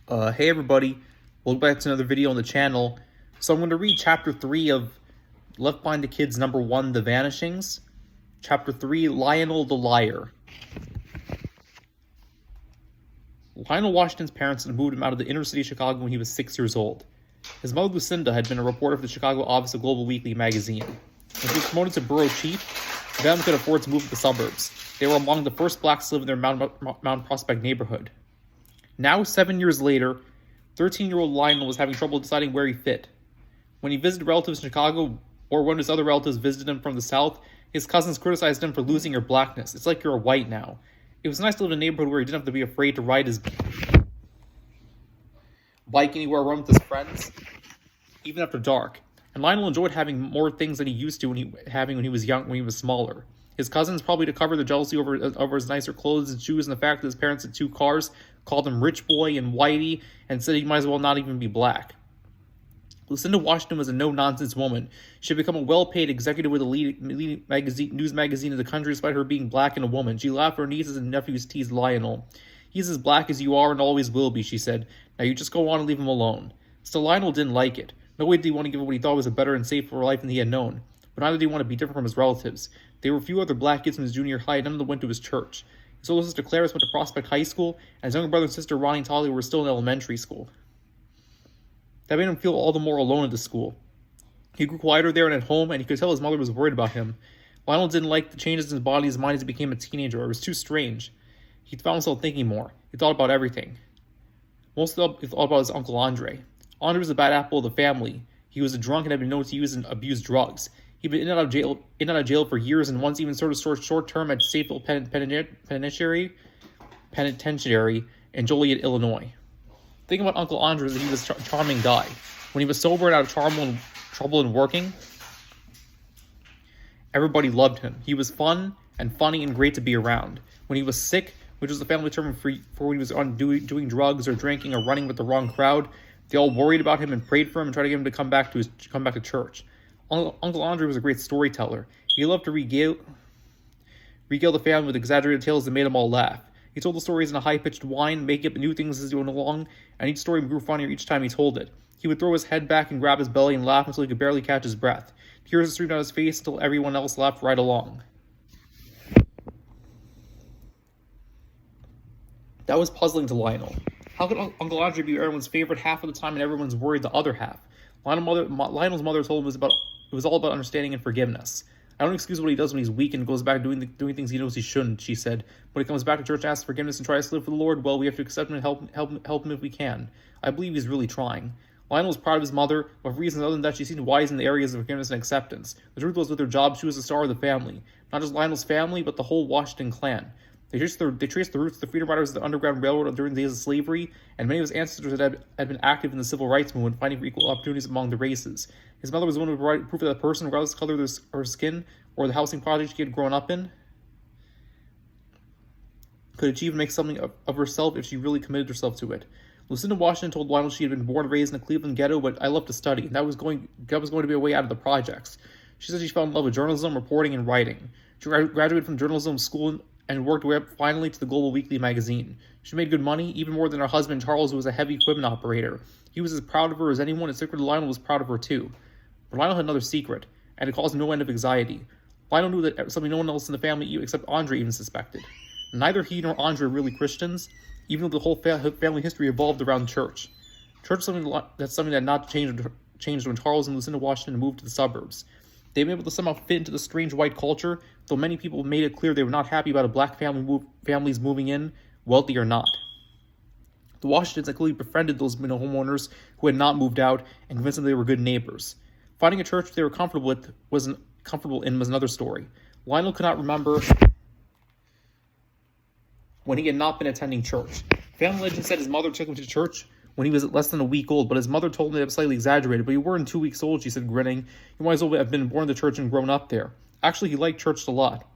Hey everybody, welcome back to another video on the channel. So I'm going to read Chapter 3 of Left Behind the Kids number 1, The Vanishings. Chapter 3, Lionel-The Liar. Lionel Washington's parents had moved him out of the inner city of Chicago when he was 6 years old. His mother Lucinda had been a reporter for the Chicago office of Global Weekly magazine. When she was promoted to bureau chief, the family could afford to move to the suburbs. They were among the first blacks to live in their Mount Prospect neighborhood. Now, 7 years later, 13-year-old Lionel was having trouble deciding where he fit. When he visited relatives in Chicago, or when his other relatives visited him from the South, his cousins criticized him for losing your blackness. It's like you're a white now. It was nice to live in a neighborhood where he didn't have to be afraid to ride his bike anywhere, run with his friends, even after dark. And Lionel enjoyed having more things than he used to when he was smaller. His cousins, probably to cover their jealousy over his nicer clothes and shoes and the fact that his parents had 2 cars, called him Rich Boy and Whitey, and said he might as well not even be black. Lucinda Washington was a no-nonsense woman. She had become a well-paid executive with a leading news magazine in the country despite her being black and a woman. She laughed at her nieces and nephews teased Lionel. "He's as black as you are and always will be," she said. "Now you just go on and leave him alone." Still, Lionel didn't like it. No way did he want to give up what he thought was a better and safer life than he had known. But neither did he want to be different from his relatives. There were few other black kids in his junior high, and none of them went to his church. His older sister Clarice went to Prospect High School, and his younger brother and sister Ronnie and Talia were still in elementary school. That made him feel all the more alone at the school. He grew quieter there and at home, and he could tell his mother was worried about him. Lionel didn't like the changes in his body and his mind as he became a teenager. It was too strange. He found himself thinking more. He thought about everything. Most of all, he thought about his Uncle Andre. Andre was the bad apple of the family. He was a drunk and had been known to use and abuse drugs. He'd been in and out of jail for years, and once even sort of short-term at Stateville Penitentiary in Joliet, Illinois. The thing about Uncle Andre is that he was a charming guy. When he was sober and out of trouble and working, everybody loved him. He was fun and funny and great to be around. When he was sick, which was the family term for when he was doing drugs or drinking or running with the wrong crowd, they all worried about him and prayed for him and tried to get him to come back to church. Uncle Andre was a great storyteller. He loved to regale the family with exaggerated tales that made them all laugh. He told the stories in a high-pitched whine, making up new things as he went along, and each story grew funnier each time he told it. He would throw his head back and grab his belly and laugh until he could barely catch his breath. Tears streamed down his face until everyone else laughed right along. That was puzzling to Lionel. How could Uncle Andre be everyone's favorite half of the time and everyone's worried the other half? Lionel's mother told him it was all about understanding and forgiveness. "I don't excuse what he does when he's weak and goes back doing things he knows he shouldn't," she said. "When he comes back to church and asks forgiveness and tries to live for the Lord, well, we have to accept him and help him if we can. I believe he's really trying." Lionel was proud of his mother, but for reasons other than that, she seemed wise in the areas of forgiveness and acceptance. The truth was, with her job, she was the star of the family. Not just Lionel's family, but the whole Washington clan. They traced the roots of the Freedom Riders of the Underground Railroad during the days of slavery, and many of his ancestors had been active in the civil rights movement, fighting for equal opportunities among the races. His mother was the one who provided proof that a person, regardless of the color of her skin or the housing project she had grown up in, could achieve and make something of herself if she really committed herself to it. Lucinda Washington told Lionel she had been born and raised in the Cleveland ghetto, but I love to study, and that was going to be a way out of the projects. She said she fell in love with journalism, reporting, and writing. She graduated from journalism school and worked her way up finally to the Global Weekly magazine. She made good money, even more than her husband Charles, who was a heavy equipment operator. He was as proud of her as anyone, and secretly Lionel was proud of her too. But Lionel had another secret, and it caused him no end of anxiety. Lionel knew that something no one else in the family, except Andre, even suspected. Neither he nor Andre were really Christians, even though the whole family history evolved around church. Church is something that had not changed when Charles and Lucinda Washington moved to the suburbs. They were able to somehow fit into the strange white culture, though many people made it clear they were not happy about a black families moving in, wealthy or not. The Washingtons had clearly befriended those homeowners who had not moved out and convinced them they were good neighbors. Finding a church they were comfortable in was another story. Lionel could not remember when he had not been attending church. Family legend said his mother took him to church when he was less than a week old, but his mother told him that it was slightly exaggerated. "But you weren't 2 weeks old," she said, grinning. "You might as well have been born in the church and grown up there." Actually, he liked church a lot.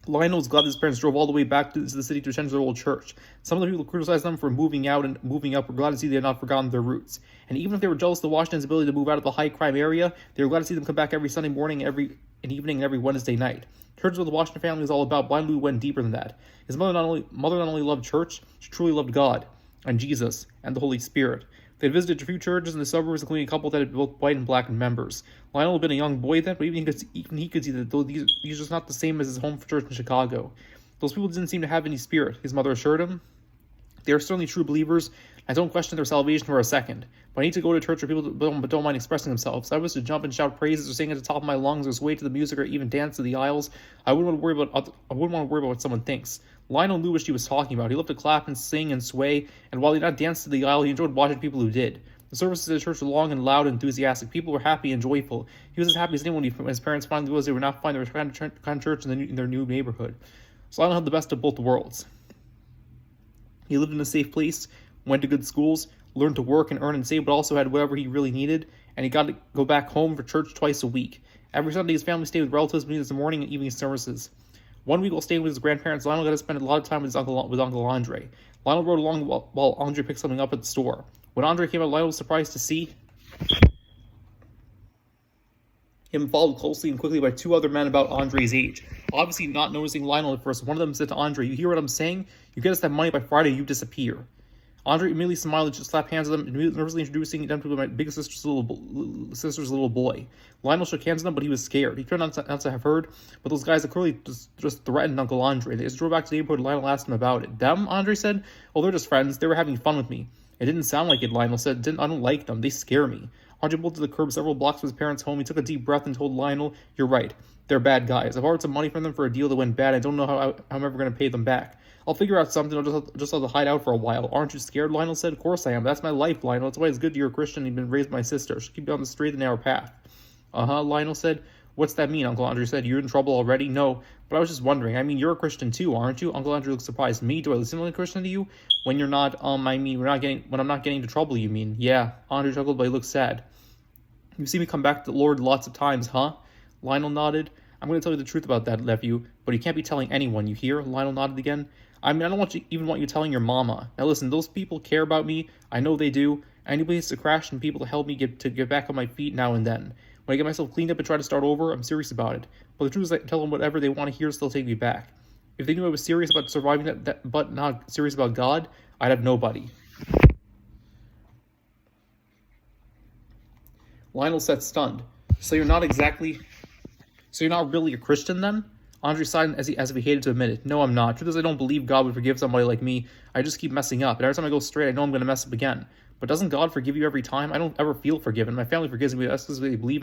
Lionel was glad his parents drove all the way back to the city to attend their old church. Some of the people who criticized them for moving out and moving up were glad to see they had not forgotten their roots. And even if they were jealous of the Washingtons' ability to move out of the high-crime area, they were glad to see them come back every Sunday morning, every evening, and every Wednesday night. Church is what the Washington family was all about. Blindly went deeper than that. His mother not only loved church, she truly loved God. and Jesus, and the Holy Spirit. They had visited a few churches in the suburbs, including a couple that had both white and black members. Lionel had been a young boy then, but even he could see that these were just not the same as his home church in Chicago. Those people didn't seem to have any spirit, his mother assured him. They are certainly true believers. I don't question their salvation for a second, but I need to go to church where people don't mind expressing themselves. If I was to jump and shout praises or sing at the top of my lungs or sway to the music or even dance to the aisles, I wouldn't want to worry about what someone thinks. Lionel knew what she was talking about. He loved to clap and sing and sway, and while he did not dance to the aisle, he enjoyed watching people who did. The services at the church were long and loud and enthusiastic. People were happy and joyful. He was as happy as anyone when his parents finally realized they would not find their kind of church in their new neighborhood. So Lionel had the best of both worlds. He lived in a safe place, went to good schools, learned to work and earn and save, but also had whatever he really needed, and he got to go back home for church twice a week. Every Sunday, his family stayed with relatives between the morning and evening services. One week while staying with his grandparents, Lionel got to spend a lot of time with Uncle Andre. Lionel rode along while Andre picked something up at the store. When Andre came out, Lionel was surprised to see him followed closely and quickly by two other men about Andre's age. Obviously not noticing Lionel at first, one of them said to Andre, "You hear what I'm saying? You get us that money by Friday, you disappear." Andre immediately smiled and just slapped hands with them, nervously introducing them to my big sister's little boy. Lionel shook hands with them, but he was scared. He tried not to have heard, but those guys had clearly just threatened Uncle Andre. They just drove back to the neighborhood and Lionel asked him about it. "Them?" Andre said. "Oh, they're just friends. They were having fun with me." "It didn't sound like it," Lionel said. "I don't like them. They scare me." Andre pulled to the curb several blocks from his parents' home. He took a deep breath and told Lionel, "You're right. They're bad guys. I borrowed some money from them for a deal that went bad. I don't know how I'm ever going to pay them back. I'll figure out something. I'll just have to hide out for a while." "Aren't you scared?" Lionel said. "Of course I am. That's my life, Lionel. That's why it's good you're a Christian and you've been raised by my sister. She'll keep you on the straight and narrow path." "Uh-huh," Lionel said. "What's that mean?" Uncle Andre said. "You're in trouble already?" "No, but I was just wondering. I mean, you're a Christian too, aren't you?" Uncle Andre looked surprised. "Me? Do I listen like a Christian to you? When you're not, I mean, when I'm not getting into trouble, you mean?" "Yeah." Andre chuckled, but he looked sad. "You've seen me come back to the Lord lots of times, huh?" Lionel nodded. "I'm going to tell you the truth about that, nephew, but you can't be telling anyone, you hear?" Lionel nodded again. "I mean, I don't even want you telling your mama. Now listen, those people care about me. I know they do. I need a place to crash and people to help me get back on my feet now and then. When I get myself cleaned up and try to start over, I'm serious about it. But the truth is I tell them whatever they want to hear, so they'll take me back. If they knew I was serious about surviving but not serious about God, I'd have nobody." Lionel sat stunned. So you're not really a Christian then?" Andre sighed as if he hated to admit it. "No, I'm not. Truth is, I don't believe God would forgive somebody like me. I just keep messing up. And every time I go straight, I know I'm going to mess up again. But doesn't God forgive you every time? I don't ever feel forgiven. My family forgives me. That's because they believe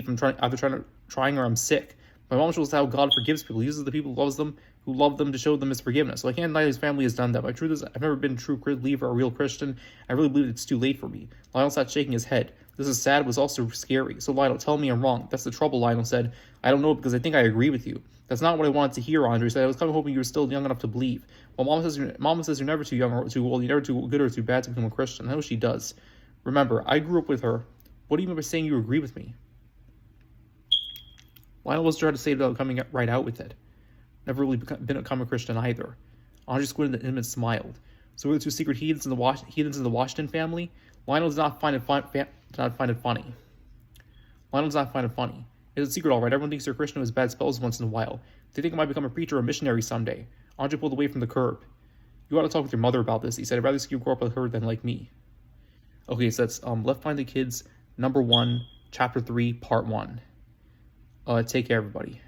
I'm trying or I'm sick. My mom shows how God forgives people. He uses the people who love them to show them his forgiveness. So I can't deny his family has done that. But the truth is, I've never been a true believer or a real Christian. I really believe it's too late for me." Lionel sat shaking his head. "This is sad, but was also scary. So Lionel, tell me I'm wrong." "That's the trouble," Lionel said. "I don't know because I think I agree with you." "That's not what I wanted to hear," Andre said. "I was kind of hoping you were still young enough to believe. Well, Mama says you're never too young or too old. You're never too good or too bad to become a Christian. I know she does. Remember, I grew up with her. What do you mean by saying you agree with me?" Lionel was trying to say it without coming right out with it. Never really become a Christian either. Andre squinted at him and smiled. "So we're the two secret heathens in the Washington family?" Lionel does not find it funny. Lionel does not find it funny. "It's a secret, all right. Everyone thinks you're a Christian who has bad spells once in a while. They think I might become a preacher or a missionary someday." Andre pulled away from the curb. "You ought to talk with your mother about this," he said. "I'd rather see you grow up like her than like me." Okay, so that's Left Behind the Kids, number 1, chapter 3, part 1. Take care, everybody.